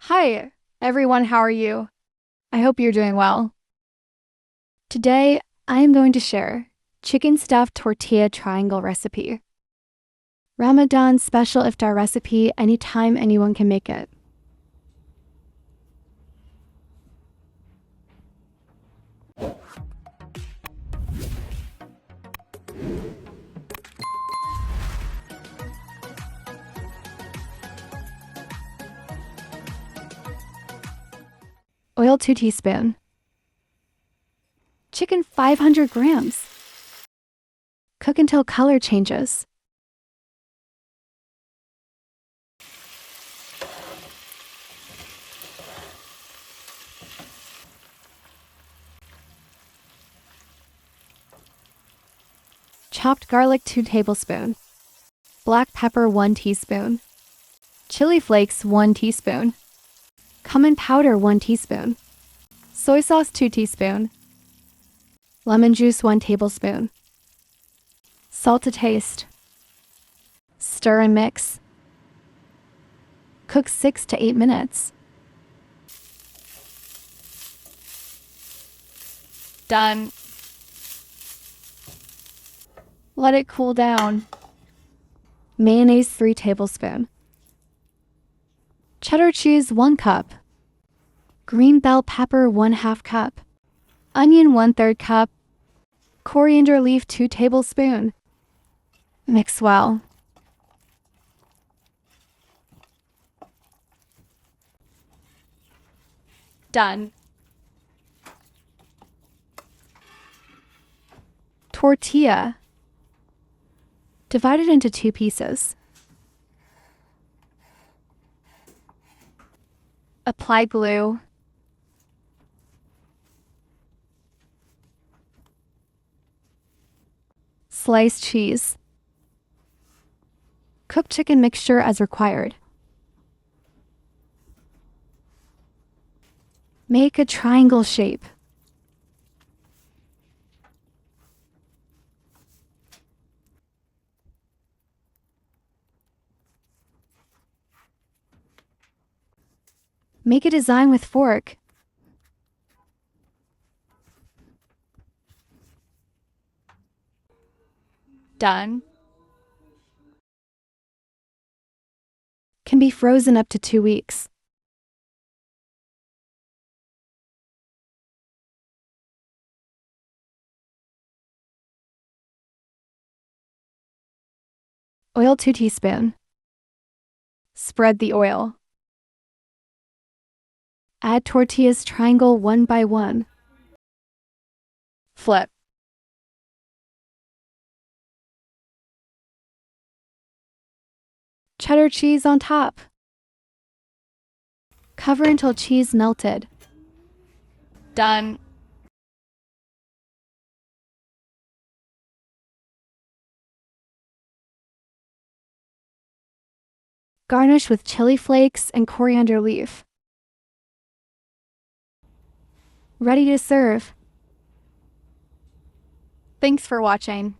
Hi, everyone. How are you? I hope you're doing well. Today, I am going to share chicken stuffed tortilla triangle recipe. Ramadan special iftar recipe anytime anyone can make it. Oil 2 teaspoon. Chicken 500 grams. Cook until color changes. Chopped garlic 2 tablespoons. Black pepper 1 teaspoon. Chili flakes 1 teaspoon. Cumin powder 1 teaspoon. Soy sauce 2 teaspoon. Lemon juice 1 tablespoon. Salt to taste. Stir and mix. Cook 6 to 8 minutes. Done. Let it cool down. Mayonnaise 3 tablespoons. Cheddar cheese 1 cup. Green bell pepper 1/2 cup. Onion 1/3 cup. Coriander leaf 2 tablespoons. Mix well. Done. Tortilla. Divide it into 2 pieces. Apply glue. Slice cheese. Cook chicken mixture as required. Make a triangle shape. Make a design with fork. Done. Can be frozen up to 2 weeks. Oil 2 teaspoons. Spread the oil. Add tortillas triangle 1 by 1. Flip. Cheddar cheese on top. Cover until cheese melted. Done. Garnish with chili flakes and coriander leaf. Ready to serve. Thanks for watching.